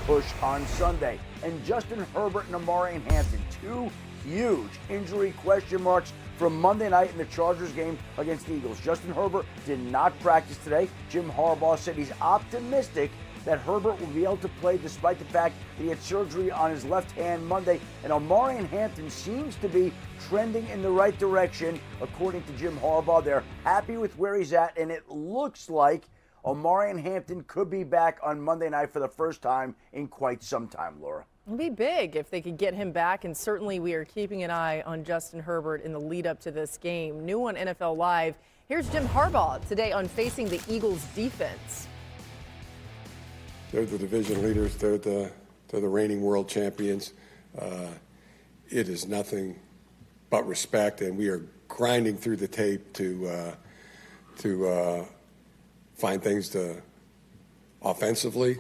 push on Sunday. And Justin Herbert and Amari Hampton, two huge injury question marks from Monday night in the Chargers game against the Eagles. Justin Herbert did not practice today. Jim Harbaugh said he's optimistic that Herbert will be able to play despite the fact that he had surgery on his left hand Monday. And Amari Hampton seems to be trending in the right direction, according to Jim Harbaugh. They're happy with where he's at, and it looks like Amari Hampton could be back on Monday night for the first time in quite some time, Laura. It'd be big if they could get him back, and certainly we are keeping an eye on Justin Herbert in the lead up to this game. New on NFL Live, here's Jim Harbaugh today on facing the Eagles defense. They're the division leaders. They're the reigning world champions. It is nothing but respect, and we are grinding through the tape to find things to offensively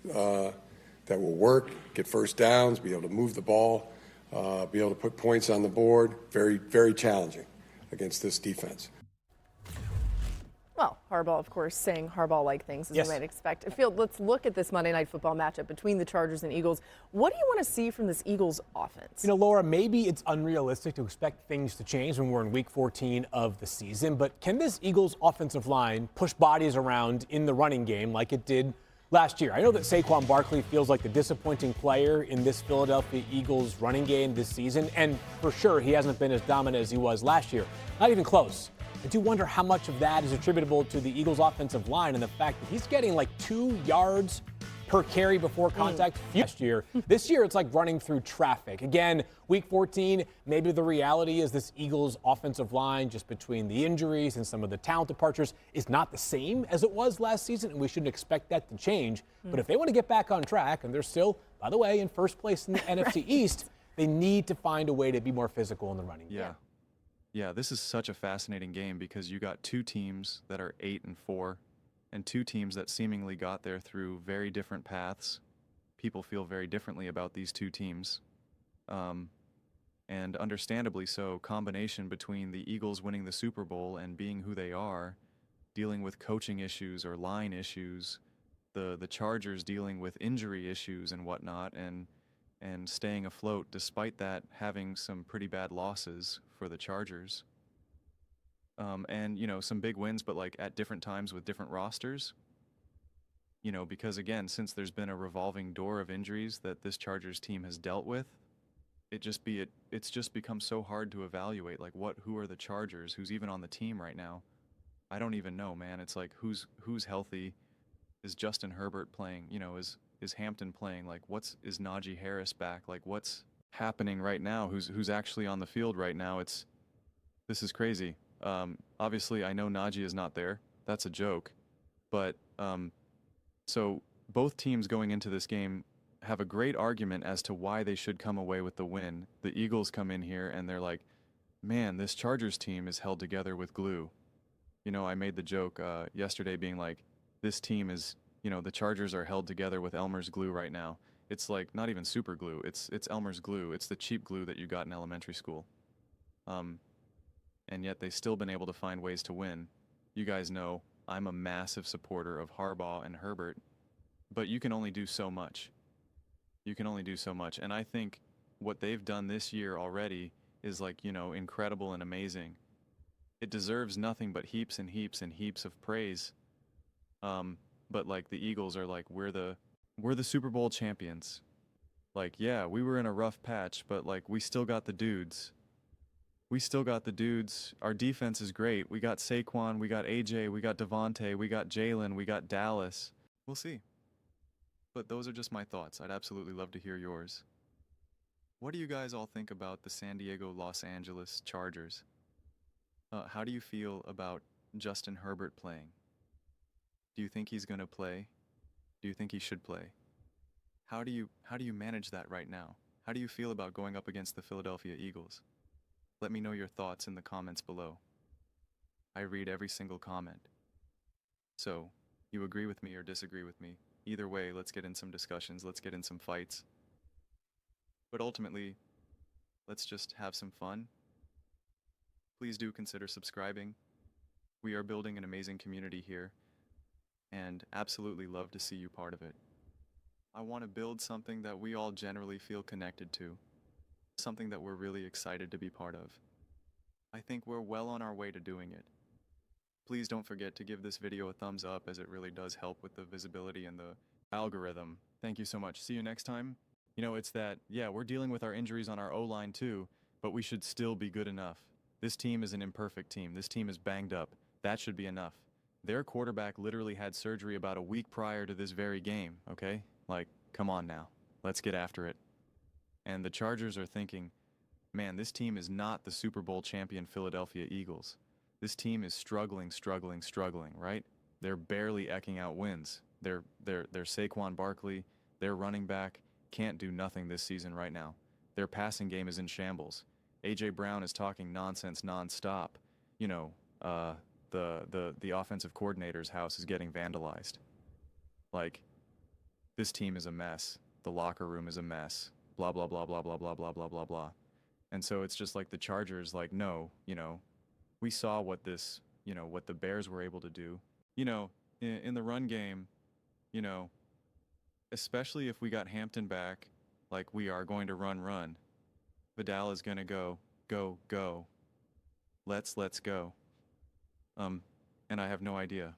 that will work, get first downs, be able to move the ball, be able to put points on the board. Very, very challenging against this defense. Well, Harbaugh, of course, saying Harbaugh-like things, as Yes. you might expect. Field, let's look at this Monday Night Football matchup between the Chargers and Eagles. What do you want to see from this Eagles offense? You know, Laura, maybe it's unrealistic to expect things to change when we're in week 14 of the season, but can this Eagles offensive line push bodies around in the running game like it did last year? I know that Saquon Barkley feels like the disappointing player in this Philadelphia Eagles running game this season, and for sure he hasn't been as dominant as he was last year. Not even close. I do wonder how much of that is attributable to the Eagles offensive line and the fact that he's getting like 2 yards per carry before contact last year. This year, it's like running through traffic. Again, week 14, maybe the reality is this Eagles offensive line, just between the injuries and some of the talent departures, is not the same as it was last season, and we shouldn't expect that to change. But if they want to get back on track, and they're still, by the way, in first place in the NFC East, they need to find a way to be more physical in the running game. Yeah, this is such a fascinating game because you got two teams that are 8-4 and two teams that seemingly got there through very different paths. People feel very differently about these two teams. And understandably so, combination between the Eagles winning the Super Bowl and being who they are, dealing with coaching issues or line issues, the Chargers dealing with injury issues and whatnot, and staying afloat despite that, having some pretty bad losses for the Chargers. And, you know, some big wins, but like at different times with different rosters. You know, because again, since there's been a revolving door of injuries that this Chargers team has dealt with, it's just become so hard to evaluate, like who are the Chargers, who's even on the team right now. I don't even know, man. It's like who's healthy? Is Justin Herbert playing? You know, is Hampton playing? Like, is Najee Harris back? Like, what's happening right now? Who's actually on the field right now? This is crazy. Obviously, I know Najee is not there. That's a joke. But so both teams going into this game have a great argument as to why they should come away with the win. The Eagles come in here and they're like, man, this Chargers team is held together with glue. You know, I made the joke yesterday being like, this team is, you know, the Chargers are held together with Elmer's glue right now. It's like not even super glue. It's Elmer's glue. It's the cheap glue that you got in elementary school. And yet they've still been able to find ways to win. You guys know I'm a massive supporter of Harbaugh and Herbert, but you can only do so much. You can only do so much. And I think what they've done this year already is like, you know, incredible and amazing. It deserves nothing but heaps and heaps and heaps of praise. But like the Eagles are like, we're the Super Bowl champions. Like, yeah, we were in a rough patch, but like we still got the dudes. We still got the dudes. Our defense is great. We got Saquon, we got AJ, we got Devontae, we got Jalen, we got Dallas. We'll see. But those are just my thoughts. I'd absolutely love to hear yours. What do you guys all think about the San Diego-Los Angeles Chargers? How do you feel about Justin Herbert playing? Do you think he's going to play? Do you think he should play? How do you manage that right now? How do you feel about going up against the Philadelphia Eagles? Let me know your thoughts in the comments below. I read every single comment. So, you agree with me or disagree with me? Either way, let's get in some discussions, let's get in some fights. But ultimately, let's just have some fun. Please do consider subscribing. We are building an amazing community here, and absolutely love to see you part of it. I want to build something that we all generally feel connected to, something that we're really excited to be part of. I think we're well on our way to doing it. Please don't forget to give this video a thumbs up, as it really does help with the visibility and the algorithm. Thank you so much. See you next time. You know, it's that, yeah, we're dealing with our injuries on our O-line too, but we should still be good enough. This team is an imperfect team. This team is banged up. That should be enough. Their quarterback literally had surgery about a week prior to this very game, okay? Like, come on now. Let's get after it. And the Chargers are thinking, man, this team is not the Super Bowl champion Philadelphia Eagles. This team is struggling, right? They're barely eking out wins. They're Saquon Barkley, their running back, can't do nothing this season right now. Their passing game is in shambles. A.J. Brown is talking nonsense nonstop. You know, the offensive coordinator's house is getting vandalized. Like, this team is a mess. The locker room is a mess. Blah, blah, blah, blah, blah, blah, blah, blah, blah, blah. And so it's just like the Chargers, like, no, you know, we saw what this, you know, what the Bears were able to do. You know, in the run game, you know, especially if we got Hampton back, like we are going to run. Vidal is going to go. Let's go. And I have no idea.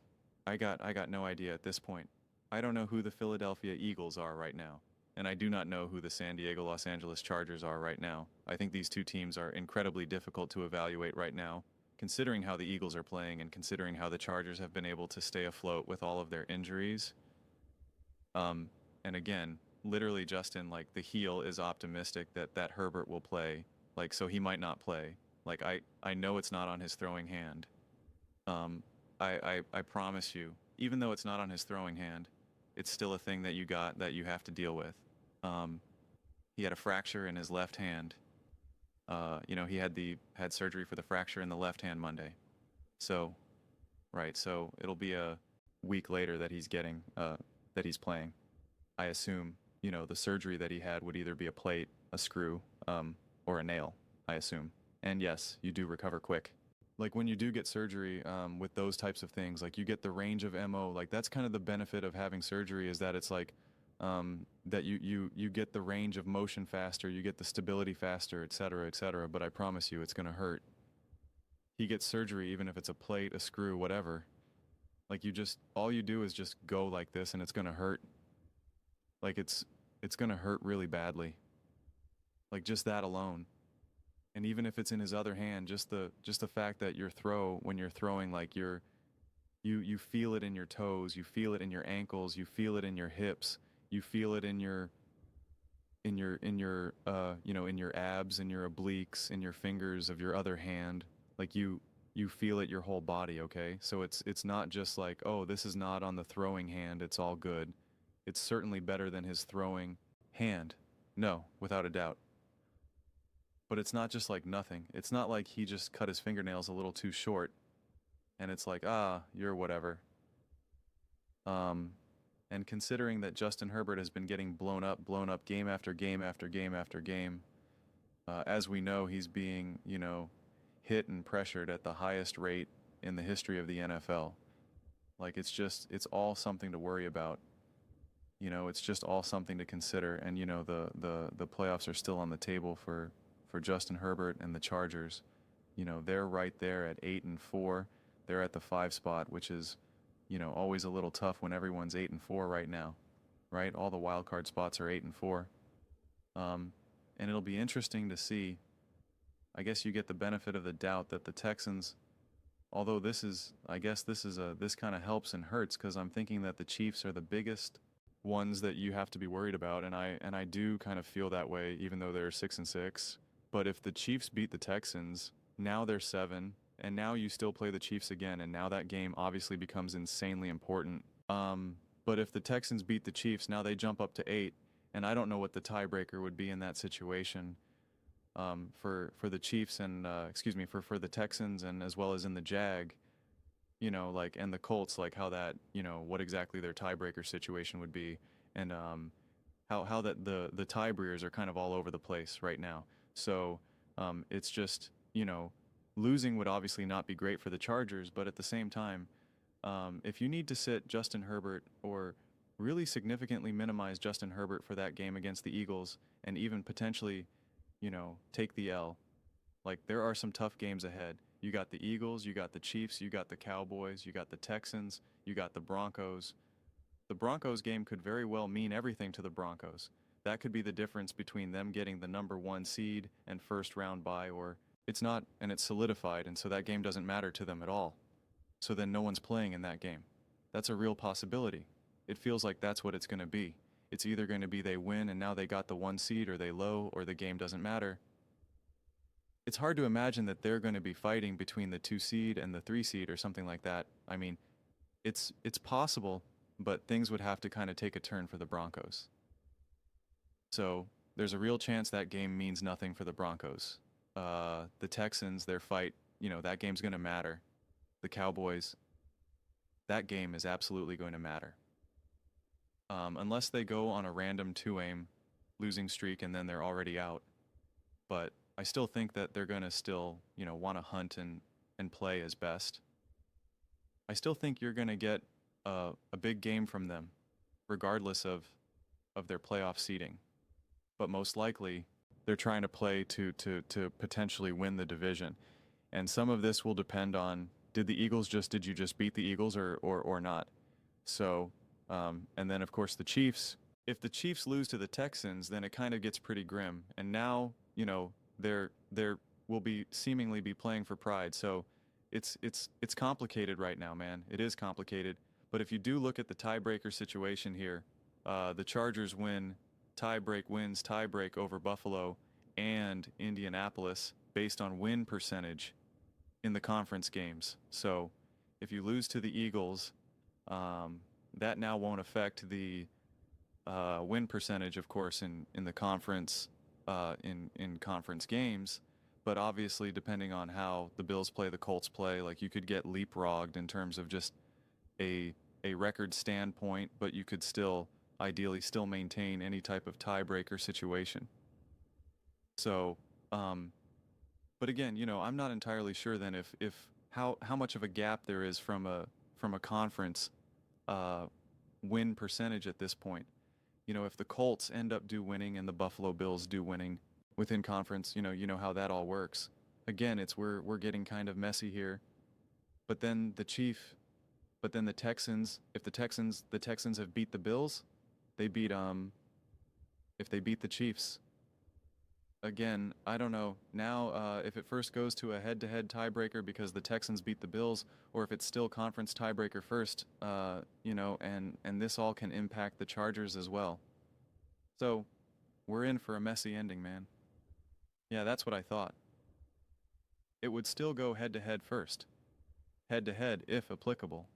I got no idea at this point. I don't know who the Philadelphia Eagles are right now. And I do not know who the San Diego Los Angeles Chargers are right now. I think these two teams are incredibly difficult to evaluate right now, considering how the Eagles are playing and considering how the Chargers have been able to stay afloat with all of their injuries. And again, literally, Justin, like, the heel is optimistic that Herbert will play. Like, so he might not play. Like, I know it's not on his throwing hand. I promise you, even though it's not on his throwing hand, it's still a thing that you have to deal with. He had a fracture in his left hand. You know, he had surgery for the fracture in the left hand Monday. So, right, so it'll be a week later that he's playing. I assume, you know, the surgery that he had would either be a plate, a screw, or a nail, I assume. And yes, you do recover quick. Like, when you do get surgery with those types of things, like, you get the range of MO. Like, that's kind of the benefit of having surgery, is that it's like that you get the range of motion faster, you get the stability faster, et cetera, but I promise you it's going to hurt. He gets surgery, even if it's a plate, a screw, whatever. Like, all you do is just go like this, and it's going to hurt. Like, it's going to hurt really badly. Like, just that alone. And even if it's in his other hand, just the fact that when you're throwing, like, you feel it in your toes, you feel it in your ankles, you feel it in your hips, you feel it in your you know, in your abs, in your obliques, in your fingers of your other hand. Like, you feel it your whole body, okay? So it's not just like, oh, this is not on the throwing hand, it's all good. It's certainly better than his throwing hand. No, without a doubt. But it's not just like nothing. It's not like he just cut his fingernails a little too short and it's like, you're whatever. And considering that Justin Herbert has been getting blown up game after game after game after game, as we know, he's being, you know, hit and pressured at the highest rate in the history of the NFL. Like, it's all something to worry about. You know, it's just all something to consider. And, you know, the playoffs are still on the table for Justin Herbert and the Chargers. You know, they're right there at 8-4. They're at the 5 spot, which is, you know, always a little tough when everyone's 8-4 right now, right? All the wild card spots are 8-4. And it'll be interesting to see. I guess you get the benefit of the doubt that the Texans, although this kind of helps and hurts, because I'm thinking that the Chiefs are the biggest ones that you have to be worried about, and I do kind of feel that way, even though they're 6-6. But if the Chiefs beat the Texans, now they're 7, and now you still play the Chiefs again, and now that game obviously becomes insanely important. But if the Texans beat the Chiefs, now they jump up to 8, and I don't know what the tiebreaker would be in that situation for the Chiefs and for the Texans, and as well as in the Jag, you know, like, and the Colts, like, how that, you know, what exactly their tiebreaker situation would be, and how that the tiebreakers are kind of all over the place right now. So it's just, you know, losing would obviously not be great for the Chargers, but at the same time, if you need to sit Justin Herbert or really significantly minimize Justin Herbert for that game against the Eagles and even potentially, take the L. Like, there are some tough games ahead. You got the Eagles, you got the Chiefs, you got the Cowboys, you got the Texans, you got the Broncos. The Broncos game could very well mean everything to the Broncos. That could be the difference between them getting the number 1 seed and first round bye, or it's not and it's solidified, and so that game doesn't matter to them at all. So then no one's playing in that game. That's a real possibility. It feels like that's what it's going to be. It's either going to be they win and now they got the 1 seed, or they low, or the game doesn't matter. It's hard to imagine that they're going to be fighting between the 2 seed and the 3 seed or something like that. I mean, it's possible, but things would have to kind of take a turn for the Broncos. So there's a real chance that game means nothing for the Broncos. The Texans, their fight, that game's going to matter. The Cowboys, that game is absolutely going to matter. Unless they go on a random 2-aim losing streak and then they're already out. But I still think that they're going to still, want to hunt and play as best. I still think you're going to get a big game from them, regardless of their playoff seeding. But most likely, they're trying to play to potentially win the division. And some of this will depend on, did you just beat the Eagles or not? So, and then of course the Chiefs, if the Chiefs lose to the Texans, then it kind of gets pretty grim. And now, they're will be seemingly be playing for pride. So it's complicated right now, man. It is complicated. But if you do look at the tiebreaker situation here, the Chargers wins tiebreak over Buffalo and Indianapolis based on win percentage in the conference games. So if you lose to the Eagles, that now won't affect the win percentage, of course, in the conference in conference games. But obviously, depending on how the Bills play, the Colts play, like, you could get leapfrogged in terms of just a record standpoint, but you could still ideally still maintain any type of tiebreaker situation. So, but again, I'm not entirely sure then if how much of a gap there is from a conference win percentage at this point. If the Colts end up winning and the Buffalo Bills do winning within conference, you know how that all works. Again, we're getting kind of messy here. But then the Texans, if the Texans have beat the Bills, they beat if they beat the Chiefs. Again, I don't know now if it first goes to a head-to-head tiebreaker because the Texans beat the Bills, or if it's still conference tiebreaker first, and this all can impact the Chargers as well. So we're in for a messy ending, man. Yeah, that's what I thought. It would still go head-to-head first. Head-to-head if applicable.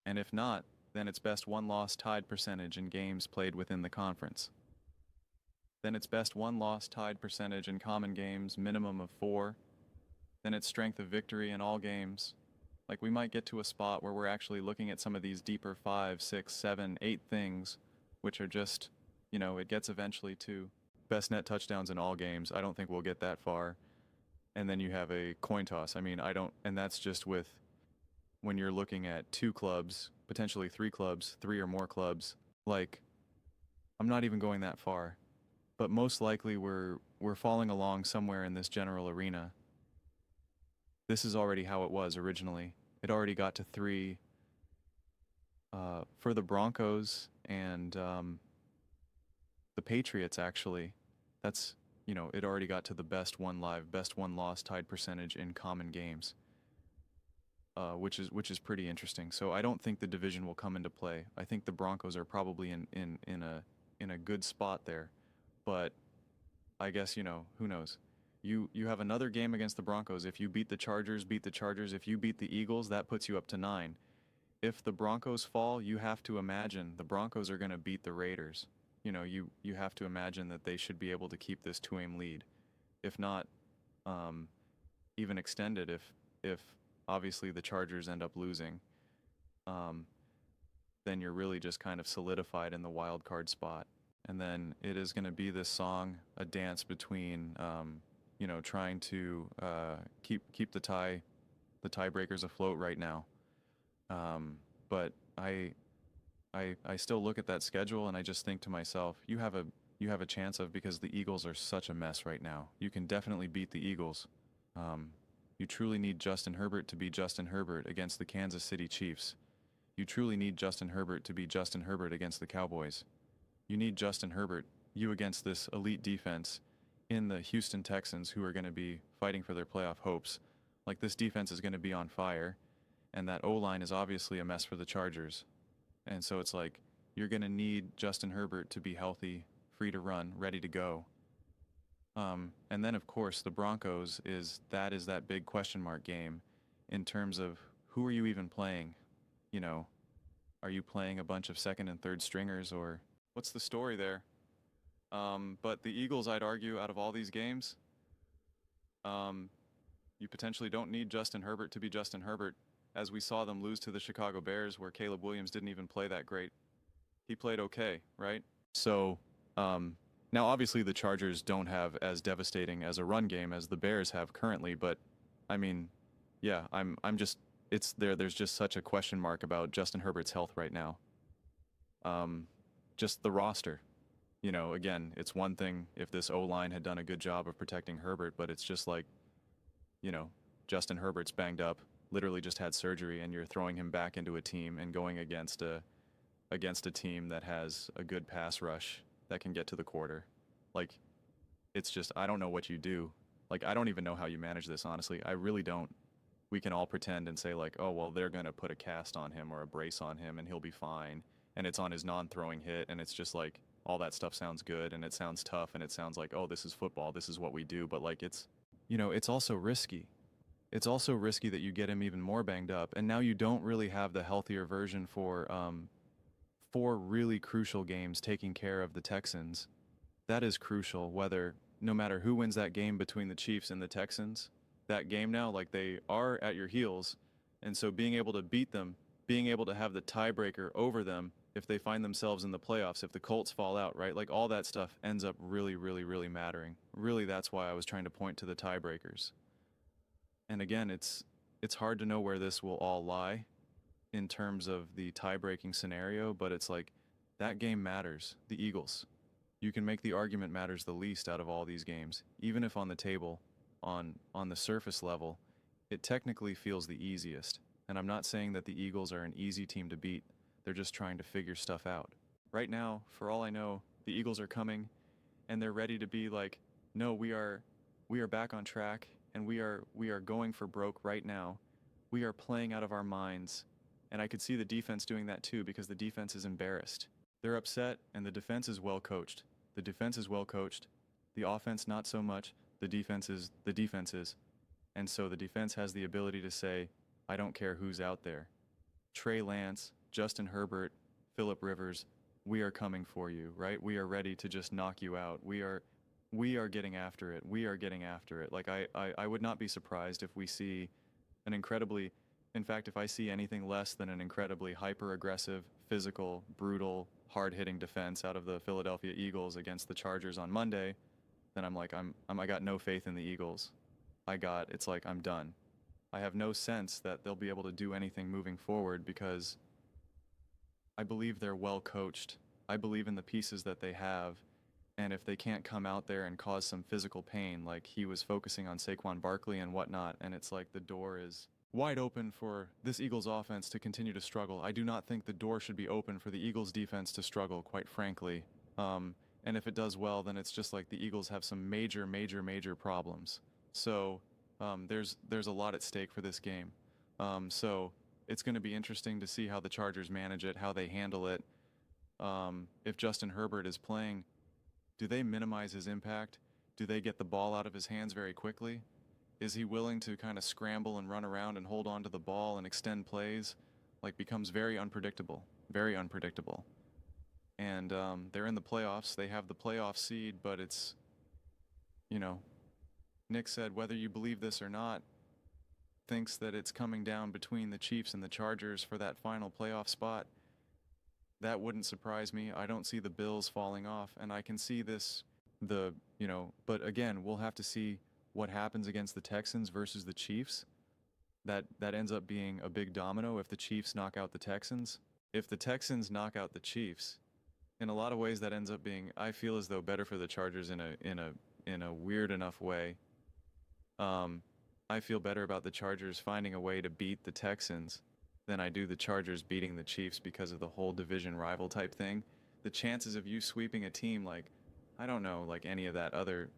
And if not, then it's best one-loss tied percentage in games played within the conference. Then it's best one-loss tied percentage in common games, minimum of 4. Then it's strength of victory in all games. Like, we might get to a spot where we're actually looking at some of these deeper 5, 6, 7, 8 things, which are just, it gets eventually to best net touchdowns in all games. I don't think we'll get that far. And then you have a coin toss. I mean, and that's just with when you're looking at 2 clubs, potentially 3 clubs, 3 or more clubs. Like, I'm not even going that far. But most likely we're falling along somewhere in this general arena. This is already how it was originally. It already got to 3 for the Broncos and the Patriots, actually. That's, it already got to the best one loss tied percentage in common games, which is pretty interesting. So I don't think the division will come into play. I think the Broncos are probably in a good spot there. But I guess, who knows? You have another game against the Broncos. If you beat the Chargers. If you beat the Eagles, that puts you up to 9. If the Broncos fall, you have to imagine the Broncos are going to beat the Raiders. You have to imagine that they should be able to keep this 2-aim lead. If not, even extended if obviously the Chargers end up losing, then you're really just kind of solidified in the wild card spot. And then it is going to be this song, a dance between, trying to keep the tiebreakers afloat right now. But I I still look at that schedule and I just think to myself, you have a chance of, because the Eagles are such a mess right now. You can definitely beat the Eagles. You truly need Justin Herbert to be Justin Herbert against the Kansas City Chiefs. You truly need Justin Herbert to be Justin Herbert against the Cowboys. You need Justin Herbert, you against this elite defense in the Houston Texans, who are going to be fighting for their playoff hopes. Like, this defense is going to be on fire, and that O-line is obviously a mess for the Chargers. And so it's like, you're going to need Justin Herbert to be healthy, free to run, ready to go. And then, of course, the Broncos is that big question mark game in terms of who are you even playing? You know, are you playing a bunch of second and third stringers, or what's the story there? But the Eagles, I'd argue, out of all these games, you potentially don't need Justin Herbert to be Justin Herbert, as we saw them lose to the Chicago Bears, where Caleb Williams didn't even play that great. He played okay, right? So, now obviously the Chargers don't have as devastating as a run game as the Bears have currently, but I mean, yeah, there's just such a question mark about Justin Herbert's health right now. Just the roster. You know, again, it's one thing if this O-line had done a good job of protecting Herbert, but it's just like, you know, Justin Herbert's banged up, literally just had surgery, and you're throwing him back into a team and going against a team that has a good pass rush that can get to the quarter. Like, it's just, I don't know what you do. Like, I don't even know how you manage this, honestly. I really don't. We can all pretend and say, like, oh, well, they're going to put a cast on him or a brace on him and he'll be fine. And it's on his non-throwing hit, and it's just like, all that stuff sounds good and it sounds tough and it sounds like, oh, this is football, this is what we do. But like, it's, you know, it's also risky. It's also risky that you get him even more banged up. And now you don't really have the healthier version for 4 really crucial games taking care of the Texans. That is crucial, no matter who wins that game between the Chiefs and the Texans, that game now, like, they are at your heels. And so being able to beat them, being able to have the tiebreaker over them if they find themselves in the playoffs, if the Colts fall out, right? Like, all that stuff ends up really, really, really mattering. Really, that's why I was trying to point to the tiebreakers. And again, it's hard to know where this will all lie in terms of the tie-breaking scenario, but it's like, that game matters. The Eagles. You can make the argument matters the least out of all these games, even if on the table, on the surface level, it technically feels the easiest. And I'm not saying that the Eagles are an easy team to beat. They're just trying to figure stuff out. Right now, for all I know, the Eagles are coming and they're ready to be like, no, we are back on track, and we are going for broke right now. We are playing out of our minds. And I could see the defense doing that too, because the defense is embarrassed. They're upset, and the defense is well coached. The defense is well coached. The offense, not so much. The defense is. And so the defense has the ability to say, I don't care who's out there. Trey Lance, Justin Herbert, Phillip Rivers, we are coming for you, right? We are ready to just knock you out. We are getting after it. We are getting after it. Like, I would not be surprised if we see if I see anything less than an incredibly hyper-aggressive, physical, brutal, hard-hitting defense out of the Philadelphia Eagles against the Chargers on Monday, then I'm like, I got no faith in the Eagles. It's like, I'm done. I have no sense that they'll be able to do anything moving forward, because I believe they're well coached. I believe in the pieces that they have. And if they can't come out there and cause some physical pain, like he was focusing on Saquon Barkley and whatnot, and it's like the door is wide open for this Eagles offense to continue to struggle. I do not think the door should be open for the Eagles defense to struggle, quite frankly. And if it does well, then it's just like the Eagles have some major, major, major problems. So there's a lot at stake for this game. So it's going to be interesting to see how the Chargers manage it, how they handle it. If Justin Herbert is playing, do they minimize his impact? Do they get the ball out of his hands very quickly? Is he willing to kind of scramble and run around and hold on to the ball and extend plays? Like, becomes very unpredictable, very unpredictable. And they're in the playoffs. They have the playoff seed, but it's, Nick said, whether you believe this or not, thinks that it's coming down between the Chiefs and the Chargers for that final playoff spot. That wouldn't surprise me. I don't see the Bills falling off, and I can see but again, we'll have to see what happens against the Texans versus the Chiefs. That ends up being a big domino if the Chiefs knock out the Texans. if the Texans knock out the Chiefs, in a lot of ways that ends up being, I feel as though, better for the Chargers in a weird enough way. I feel better about the Chargers finding a way to beat the Texans than I do the Chargers beating the Chiefs because of the whole division rival type thing. The chances of you sweeping a team like, I don't know, like any of that other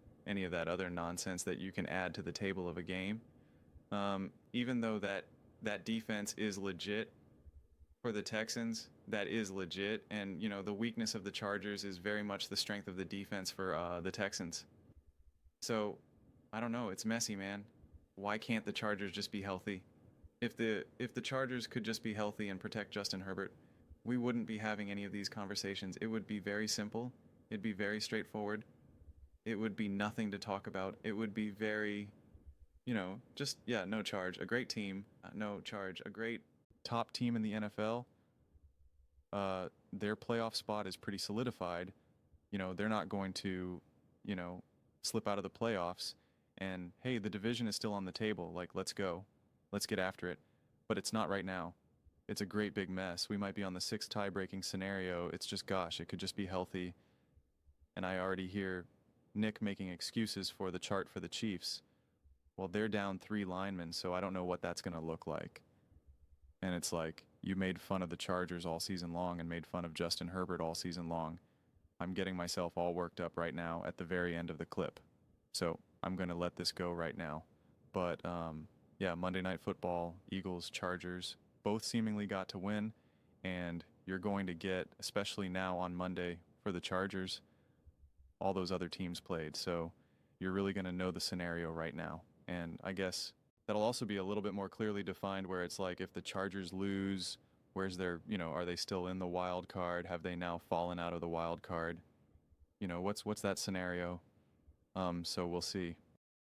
nonsense that you can add to the table of a game, even though that defense is legit for the Texans, that is legit, and you know the weakness of the Chargers is very much the strength of the defense for the Texans. So I don't know, it's messy, man. Why can't the Chargers just be healthy? If the Chargers could just be healthy and protect Justin Herbert, we wouldn't be having any of these conversations. It would be very simple. It'd be very straightforward. It would be nothing to talk about. It would be very, just, yeah, no charge. A great team, no charge. A great top team in the NFL, their playoff spot is pretty solidified. They're not going to, slip out of the playoffs. And, hey, the division is still on the table. Like, let's go. Let's get after it. But it's not right now. It's a great big mess. We might be on the 6th tie-breaking scenario. It's just, gosh, it could just be healthy. And I already hear Nick making excuses for the chart for the Chiefs. Well, they're down 3 linemen, so I don't know what that's going to look like. And it's like, you made fun of the Chargers all season long and made fun of Justin Herbert all season long. I'm getting myself all worked up right now at the very end of the clip. So I'm going to let this go right now. But, yeah, Monday Night Football, Eagles, Chargers, both seemingly got to win. And you're going to get, especially now on Monday for the Chargers, all those other teams played. So you're really going to know the scenario right now. And I guess that'll also be a little bit more clearly defined where it's like if the Chargers lose, where's their, are they still in the wild card? Have they now fallen out of the wild card? What's that scenario? So we'll see.